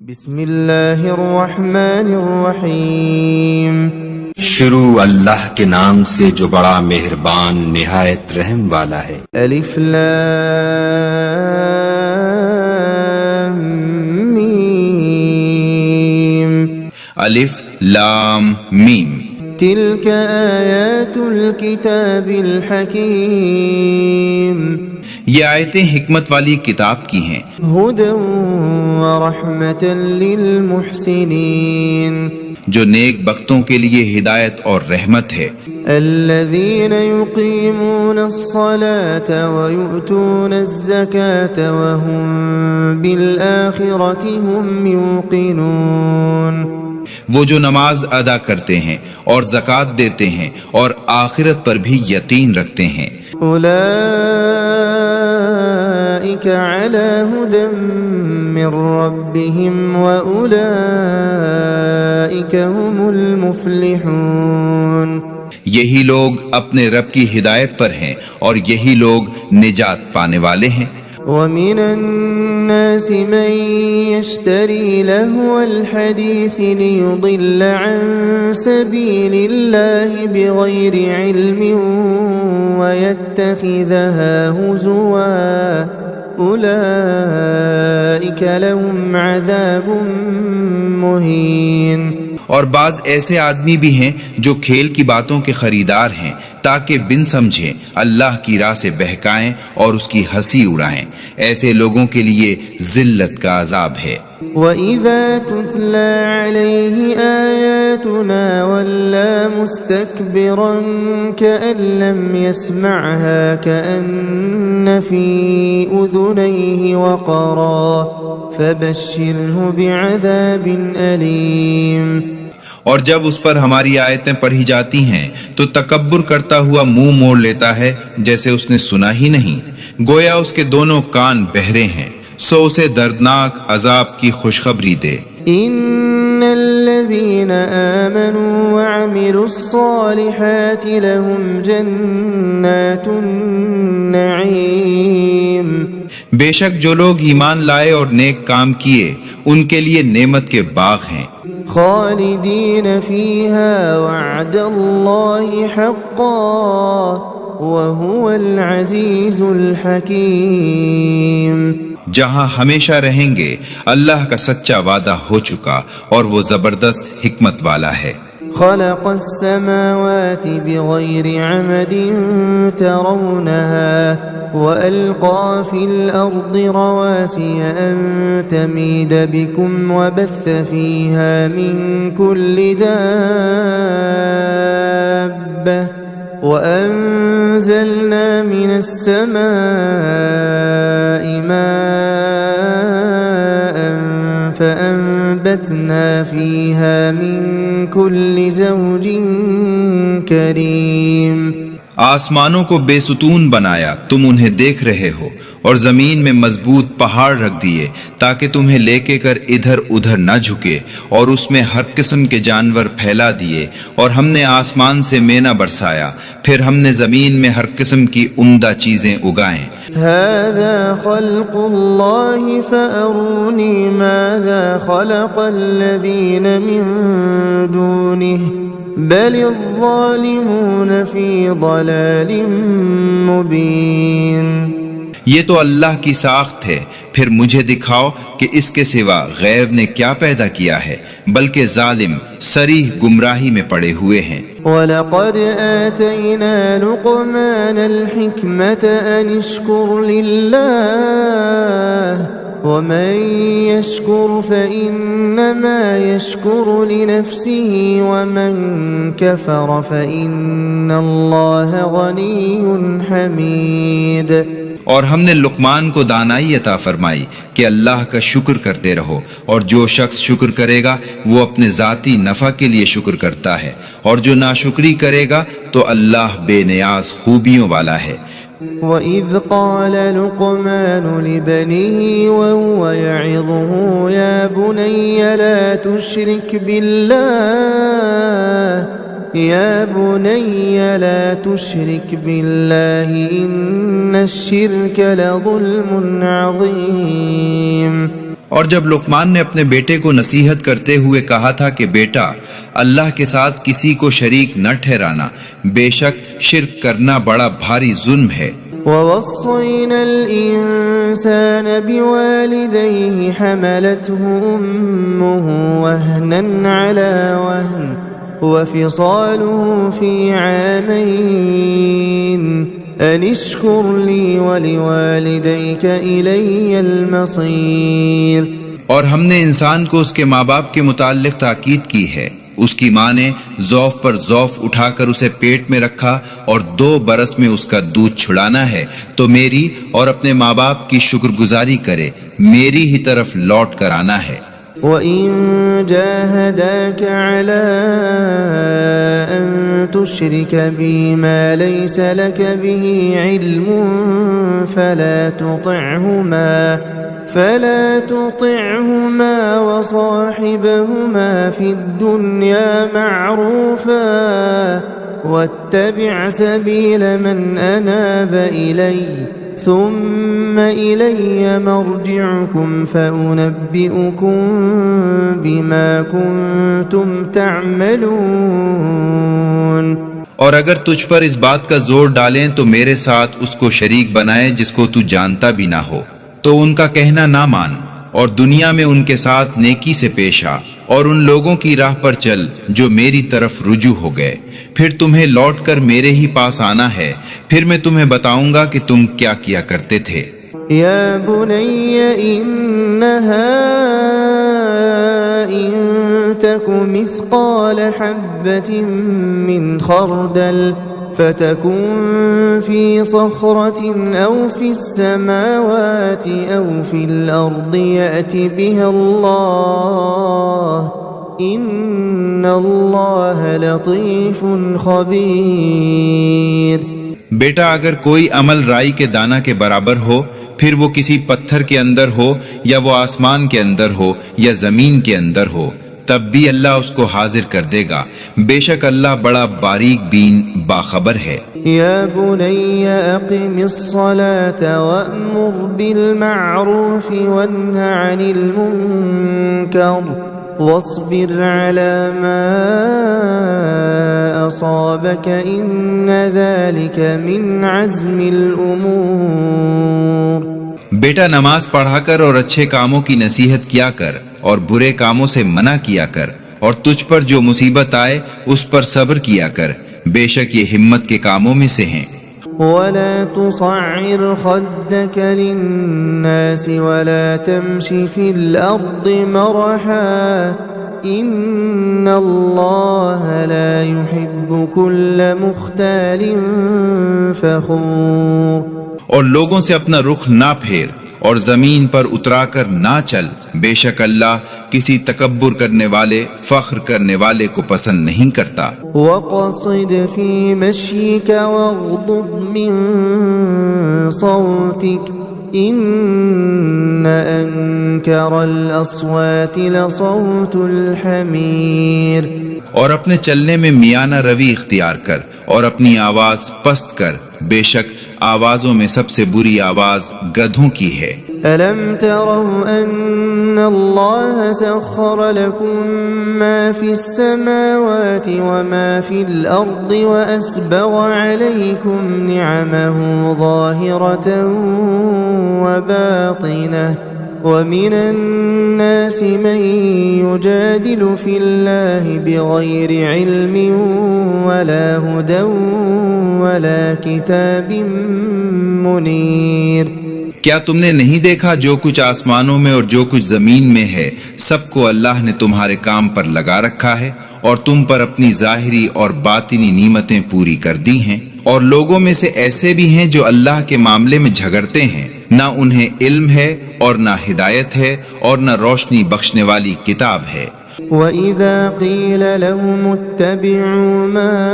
بسم اللہ الرحمن الرحیم شروع اللہ کے نام سے جو بڑا مہربان نہایت رحم والا ہے۔ الف لام میم الف لام میم تلک آیات الکتاب الحکیم یہ آیتیں حکمت والی کتاب کی ہیں، ہدی ورحمۃ للمحسنین جو نیک بختوں کے لیے ہدایت اور رحمت ہے۔ الذین یقیمون الصلاة ویؤتون الزکاة وهم بالآخرة هم یوقنون، وہ جو نماز ادا کرتے ہیں اور زکوٰۃ دیتے ہیں اور آخرت پر بھی یقین رکھتے ہیں۔ اولئک علی ھدی من ربہم واولئک هم المفلحون، یہی لوگ اپنے رب کی ہدایت پر ہیں اور یہی لوگ نجات پانے والے ہیں۔ ومن الناس من يشتري لهو الحديث ليضل عن سبيل الله بغير علم ويتخذها هزوا أولئك لهم عذاب مهين۔ اور بعض ایسے آدمی بھی ہیں جو کھیل کی باتوں کے خریدار ہیں تاکہ بن سمجھے اللہ کی راہ سے بہکائیں اور اس کی ہنسی اڑائیں، ایسے لوگوں کے لیے ذلت کا عذاب ہے۔ وَإِذَا تُتْلَى عَلَيْهِ آيَاتُنَا وَلَّى مُسْتَكْبِرًا كَأَن لَّمْ يَسْمَعْهَا كَأَنَّ فِي أُذُنَيْهِ وَقْرًا فَبَشِّرْهُ بِعَذَابٍ أَلِيمٍ۔ اور جب اس پر ہماری آیتیں پڑھی جاتی ہیں تو تکبر کرتا ہوا منہ موڑ لیتا ہے جیسے اس نے سنا ہی نہیں، گویا اس کے دونوں کان بہرے ہیں، سو اسے دردناک عذاب کی خوشخبری دے۔ ان الذين آمنوا وعملوا الصالحات لهم جنات النعیم، بے شک جو لوگ ایمان لائے اور نیک کام کیے ان کے لیے نعمت کے باغ ہیں، خالدین فیہا وعد اللہ حقا وهو العزیز الحکیم، جہاں ہمیشہ رہیں گے، اللہ کا سچا وعدہ ہو چکا اور وہ زبردست حکمت والا ہے۔ خلق السماوات بغير عمد ترونها وألقى في الأرض رواسي أن تميد بكم وبث فيها من كل دابة وأنزلنا من السماء ماء فأنبتنا فيها من كل زوج کریم، آسمانوں کو بے ستون بنایا، تم انہیں دیکھ رہے ہو، اور زمین میں مضبوط پہاڑ رکھ دیے تاکہ تمہیں لے کے کر ادھر ادھر نہ جھکے، اور اس میں ہر قسم کے جانور پھیلا دیے، اور ہم نے آسمان سے مینا برسایا، پھر ہم نے زمین میں ہر قسم کی عمدہ چیزیں اگائیں۔ هذا خلق اللہ فأرونی ماذا خلق الذین من دونه بل الظالمون فی ضلال مبین۔ یہ تو اللہ کی ساخت ہے، پھر مجھے دکھاؤ کہ اس کے سوا غیب نے کیا پیدا کیا ہے، بلکہ ظالم صریح گمراہی میں پڑے ہوئے ہیں۔ وَلَقَدْ آتَيْنَا لُقْمَانَ الْحِكْمَةَ أَنِ اشْكُرْ لِلَّهِ وَمَن يَشْكُرْ فَإِنَّمَا يَشْكُرُ لِنَفْسِهِ وَمَن كَفَرَ فَإِنَّ اللَّهَ غَنِيٌّ حَمِيدٌ۔ اور ہم نے لقمان کو دانائی عطا فرمائی کہ اللہ کا شکر کرتے رہو، اور جو شخص شکر کرے گا وہ اپنے ذاتی نفع کے لیے شکر کرتا ہے، اور جو ناشکری کرے گا تو اللہ بے نیاز خوبیوں والا ہے۔ وَإِذْ قَالَ لُقْمَانُ لِبَنِيهِ وَهُوَ يَعِظُهُ يَا بُنَيَّ لَا تُشْرِكْ بِاللَّهِ يا بني لا تشرك بالله إن الشرك لظلم عظيم۔ اور جب لقمان نے اپنے بیٹے کو نصیحت کرتے ہوئے کہا تھا کہ بیٹا اللہ کے ساتھ کسی کو شریک نہ ٹھہرانا، بے شک شرک کرنا بڑا بھاری ظلم ہے۔ ووصينا الإنسان بوالديه حملته أمه وهنا على وهن وفصاله في عامين أن اشكر لي ولوالديك إلي المصير۔ اور ہم نے انسان کو اس کے ماں باپ کے متعلق تاکید کی ہے۔ اس کی ماں نے ضعف پر ضعف اٹھا کر اسے پیٹ میں رکھا اور 2 برس میں اس کا دودھ چھڑانا ہے، تو میری اور اپنے ماں باپ کی شکر گزاری کرے، میری ہی طرف لوٹ کر آنا ہے۔ وَإِن جَاهَدَاكَ عَلَىٰ أَن تُشْرِكَ بِي مَا لَيْسَ لَكَ بِهِ عِلْمٌ فلا تطعهما وصاحبهما في الدنيا معروفا واتبع سبيل من أناب إلي ثم إلي مرجعكم فأنبئكم بما كنتم تعملون۔ اور اگر تجھ پر اس بات کا زور ڈالیں تو میرے ساتھ اس کو شریک بنائے جس کو تو جانتا بھی نہ ہو، تو ان کا کہنا نہ مان، اور دنیا میں ان کے ساتھ نیکی سے پیش آ، اور ان لوگوں کی راہ پر چل جو میری طرف رجوع ہو گئے، پھر تمہیں لوٹ کر میرے ہی پاس آنا ہے، پھر میں تمہیں بتاؤں گا کہ تم کیا کیا کرتے تھے۔ یا بنی انہا ان تک مثقال حبة من خردل فتكن في صخرة أو في السماوات أو في الأرض يأت بها الله إن الله لطيف خبير۔ بیٹا اگر کوئی عمل رائی کے دانہ کے برابر ہو، پھر وہ کسی پتھر کے اندر ہو یا وہ آسمان کے اندر ہو یا زمین کے اندر ہو، تب بھی اللہ اس کو حاضر کر دے گا، بے شک اللہ بڑا باریک بین باخبر ہے۔ یا بنی اقم الصلاة وأمر بالمعروف وانہ عن المنکر واصبر على ما أصابك إن ذلك من عزم الأمور۔ بیٹا نماز پڑھا کر اور اچھے کاموں کی نصیحت کیا کر اور برے کاموں سے منع کیا کر، اور تجھ پر جو مصیبت آئے اس پر صبر کیا کر، بے شک یہ ہمت کے کاموں میں سے ہیں۔ ولا تصعر خدك للناس ولا تمش في الأرض مرحا إن الله لا يحب كل مختال فخور۔ اور لوگوں سے اپنا رخ نہ پھیر اور زمین پر اترا کر نہ چل، بے شک اللہ کسی تکبر کرنے والے، فخر کرنے والے کو پسند نہیں کرتا۔ وَقَصِدْ فِي مَشْيِكَ وَاغْضُضْ مِن صَوْتِكَ إِنَّ أَنكَرَ الْأَصْوَاتِ لَصَوْتُ الْحَمِيرِ۔ اور اپنے چلنے میں میانہ روی اختیار کر اور اپنی آواز پست کر، بے شک آوازوں میں سب سے بری آواز گدھوں کی ہے۔ أَلَمْ تَرَوْا أَنَّ اللَّهَ سَخَّرَ لَكُم مَّا فِي السَّمَاوَاتِ وَمَا فِي الْأَرْضِ وَأَسْبَغَ عَلَيْكُمْ نِعَمَهُ ظَاهِرَةً وَبَاطِنَةً وَمِنَ النَّاسِ مَن يُجَادِلُ فِي اللَّهِ بِغَيْرِ عِلْمٍ وَلَا هُدًى وَلَا كِتَابٍ مُنِيرٍ۔ کیا تم نے نہیں دیکھا جو کچھ آسمانوں میں اور جو کچھ زمین میں ہے، سب کو اللہ نے تمہارے کام پر لگا رکھا ہے، اور تم پر اپنی ظاہری اور باطنی نعمتیں پوری کر دی ہیں۔ اور لوگوں میں سے ایسے بھی ہیں جو اللہ کے معاملے میں جھگڑتے ہیں، نہ انہیں علم ہے اور نہ ہدایت ہے اور نہ روشنی بخشنے والی کتاب ہے۔ وَإِذَا قِيلَ لَهُمُ اتَّبِعُوا مَا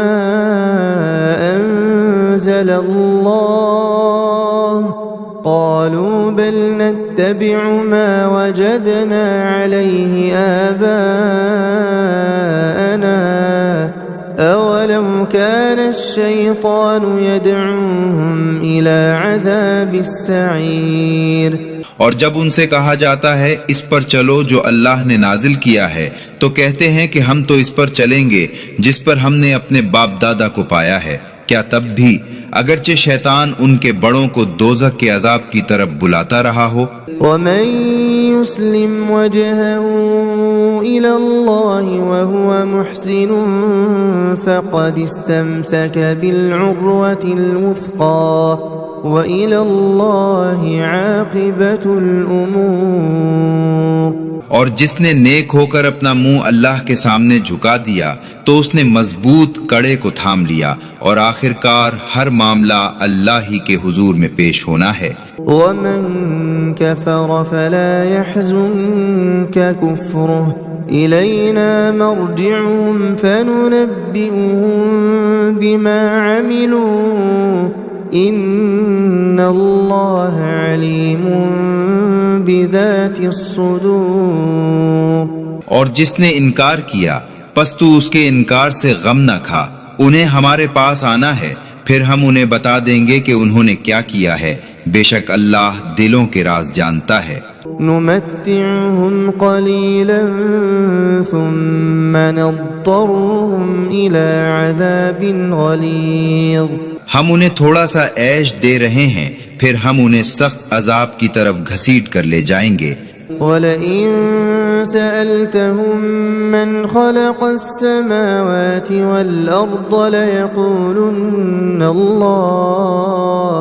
أَنزَلَ اللَّهُ قالوا بل نتبع ما وجدنا عليه آباءنا ولو كان الشيطان يدعوهم إلى عذاب السعير. اور جب ان سے کہا جاتا ہے اس پر چلو جو اللہ نے نازل کیا ہے تو کہتے ہیں کہ ہم تو اس پر چلیں گے جس پر ہم نے اپنے باپ دادا کو پایا ہے. کیا تب بھی اگرچہ شیطان ان کے بڑوں کو دوزخ کے عذاب کی طرف بلاتا رہا ہو؟ ومن يسلم وجهه إلى الله وهو محسن فقد استمسك بالعروة الوثقى وإلى الله عاقبة الأمور. اور جس نے نیک ہو کر اپنا منہ اللہ کے سامنے جھکا دیا تو اس نے مضبوط کڑے کو تھام لیا اور آخرکار ہر معاملہ اللہ ہی کے حضور میں پیش ہونا ہے. ومن كفر فلا يحزنك كفره إلينا مرجعهم فننبئهم بما عملوا إن الله عليم بذات الصدور. اور جس نے انکار کیا پس تو اس کے انکار سے غم نہ کھا، انہیں ہمارے پاس آنا ہے پھر ہم انہیں بتا دیں گے کہ انہوں نے کیا کیا ہے. بے شک اللہ دلوں کے راز جانتا ہے. نمتعهم قليلا ثم نضطرهم إلى عذاب غليظ. ہم انہیں تھوڑا سا عیش دے رہے ہیں پھر ہم انہیں سخت عذاب کی طرف گھسیٹ کر لے جائیں گے. وَلَئِن سَأَلْتَهُم مَّنْ خَلَقَ السَّمَاوَاتِ وَالْأَرْضَ لَيَقُولُنَّ اللَّهُ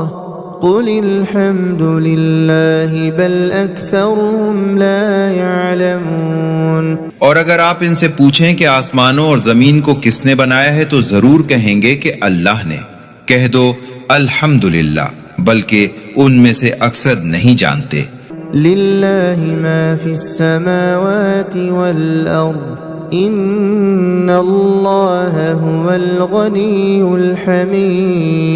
قُلِ الْحَمْدُ لِلَّهِ بَلْ أَكْثَرُهُمْ لَا يَعْلَمُونَ. اور اگر آپ ان سے پوچھیں کہ آسمانوں اور زمین کو کس نے بنایا ہے تو ضرور کہیں گے کہ اللہ نے. کہہ دو الحمدللہ، بلکہ ان میں سے اکثر نہیں جانتے. لِلَّهِ مَا فِي السَّمَاوَاتِ وَالْأَرْضِ إِنَّ اللَّهَ هُوَ الْغَنِيُّ الْحَمِيدُ.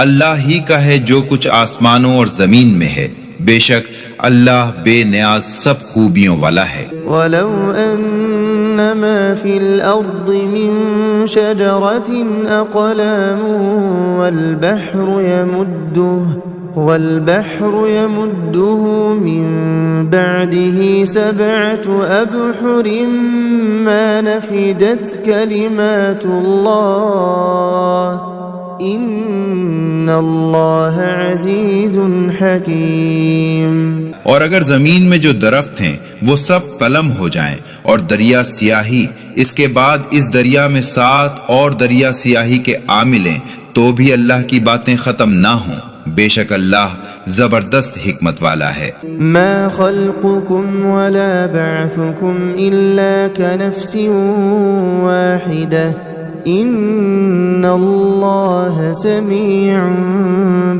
اللہ ہی کا ہے جو کچھ آسمانوں اور زمین میں ہے، بے شک اللہ بے نیاز سب خوبیوں والا ہے. وَلَوْ أَنَّ مَا فِي الْأَرْضِ مِن شَجَرَةٍ أَقْلَامٌ وَالْبَحْرُ يَمُدُّهُ مِن بَعْدِهِ 7 أَبْحُرٍ مَا نَفِدَتْ كَلِمَاتُ اللَّهِ إِنَّ اللَّهَ عَزِيزٌ حَكِيمٌ. اور اگر زمین میں جو درخت ہیں وہ سب قلم ہو جائیں اور دریا سیاہی، اس کے بعد اس دریا میں 7 اور دریا سیاہی کے آ ملیں تو بھی اللہ کی باتیں ختم نہ ہوں. بے شک اللہ زبردست حکمت والا ہے. ما خلقكم ولا بعثكم إلا كنفس واحدة إن الله سميع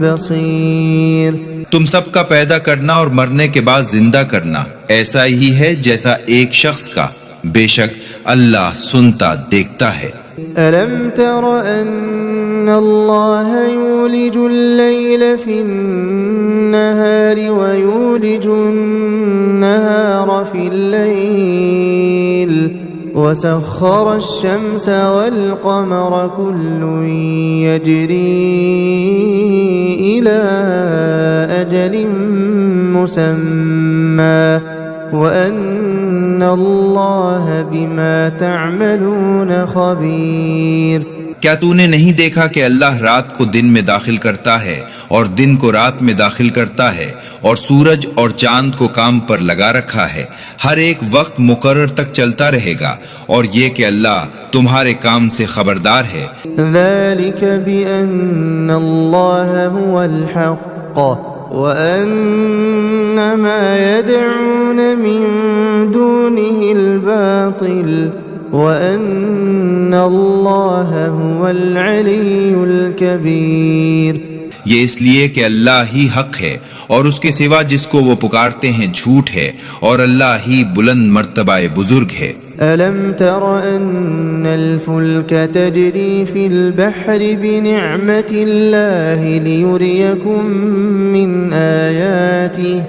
بصير. تم سب کا پیدا کرنا اور مرنے کے بعد زندہ کرنا ایسا ہی ہے جیسا ایک شخص کا، بے شک اللہ سنتا دیکھتا ہے. ألم تر أن الله يولج الليل في النهار ويولج النهار في الليل وسخر الشمس والقمر كل يجري إلى أجل مسمى وَأَنَّ اللَّهَ بِمَا تَعْمَلُونَ خَبِيرٌ. کیا تو نے نہیں دیکھا کہ اللہ رات کو دن میں داخل کرتا ہے اور دن کو رات میں داخل کرتا ہے اور سورج اور چاند کو کام پر لگا رکھا ہے، ہر ایک وقت مقرر تک چلتا رہے گا، اور یہ کہ اللہ تمہارے کام سے خبردار ہے. ذَلِكَ بِأَنَّ اللَّهَ هُوَ الْحَقُّ وَأَنَّ مَا يَدْعُونَ مِن دُونِهِ الْبَاطِلُ وَأَنَّ اللَّهَ هُوَ الْعَلِيُّ الْكَبِيرُ. یہ اس لیے کہ اللہ ہی حق ہے اور اس کے سوا جس کو وہ پکارتے ہیں جھوٹ ہے، اور اللہ ہی بلند مرتبہ بزرگ ہے. أَلَمْ تَرَ أَنَّ الْفُلْكَ تَجْرِي فِي الْبَحْرِ بِنِعْمَةِ اللَّهِ لِيُرِيَكُم مِّنْ آيَاتِهِ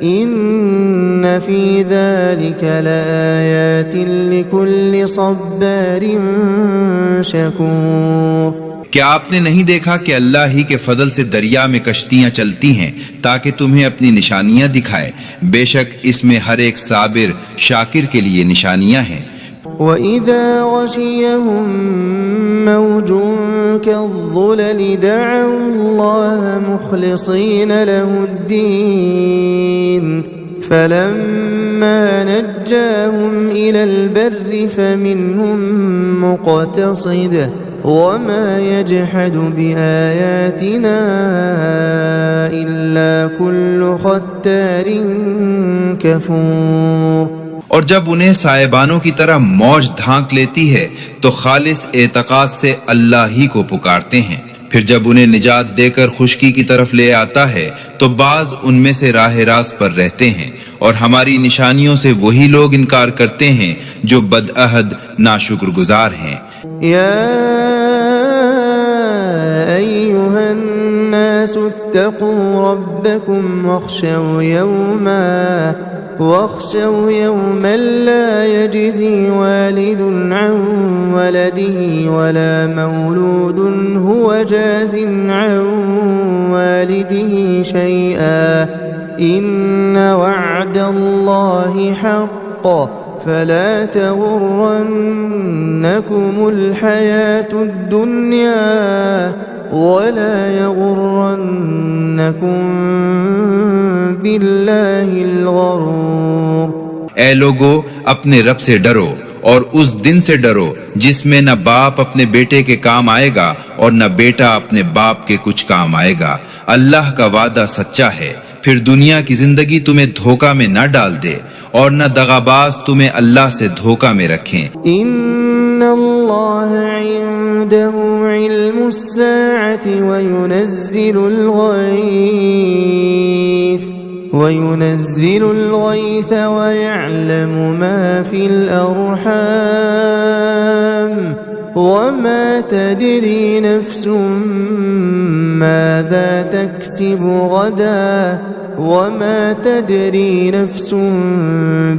إن في ذلك لآيات لكل صبار شكور. کیا آپ نے نہیں دیکھا کہ اللہ ہی کے فضل سے دریا میں کشتیاں چلتی ہیں تاکہ تمہیں اپنی نشانیاں دکھائے؟ بے شک اس میں ہر ایک صابر شاکر کے لیے نشانیاں ہیں. وَإِذَا غَشِيَهُم مَّوْجٌ كَالظُّلَلِ دَعَوُا اللَّهَ مُخْلِصِينَ لَهُ الدِّينَ فَلَمَّا نَجَّاهُمْ إِلَى الْبَرِّ فَمِنْهُم مُّقْتَصِدٌ وَمَا يَجْحَدُ بِآيَاتِنَا إِلَّا كُلُّ خَتَّارٍ كَفُورٍ. اور جب انہیں سائبانوں کی طرح موج دھانک لیتی ہے تو خالص اعتقاد سے اللہ ہی کو پکارتے ہیں. پھر جب انہیں نجات دے کر خشکی کی طرف لے آتا ہے تو بعض ان میں سے راہ راست پر رہتے ہیں، اور ہماری نشانیوں سے وہی لوگ انکار کرتے ہیں جو بدعہد ناشکر گزار ہیں. يا أيها الناس اتقوا ربكم واخشوا يوما لا يجزي والد عن ولده ولا مولود هو جاز عن والده شيئا إن وعد الله حق فلا تغرنكم الحياة الدنيا ولا يغرنكم بالله الغرور. اے لوگو، اپنے رب سے ڈرو اور اس دن سے ڈرو جس میں نہ باپ اپنے بیٹے کے کام آئے گا اور نہ بیٹا اپنے باپ کے کچھ کام آئے گا. اللہ کا وعدہ سچا ہے. پھر دنیا کی زندگی تمہیں دھوکہ میں نہ ڈال دے اور نہ دغاباز تمہیں اللہ سے دھوکہ میں رکھیں. ان اللہ عنده علم الساعة وينزل الغيث ويعلم ما في الأرحام وما تدري نفس ماذا تكسب غدا وما تدري نفس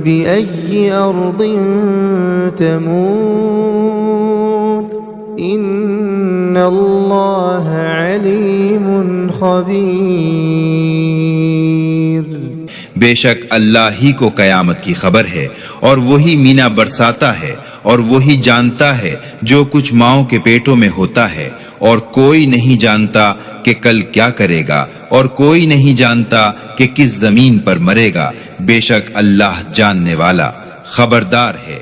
بأي أرض تموت إن الله عليم خبير. بے شک اللہ ہی کو قیامت کی خبر ہے، اور وہی مینا برساتا ہے، اور وہی جانتا ہے جو کچھ ماؤں کے پیٹوں میں ہوتا ہے، اور کوئی نہیں جانتا کہ کل کیا کرے گا، اور کوئی نہیں جانتا کہ کس زمین پر مرے گا. بے شک اللہ جاننے والا خبردار ہے.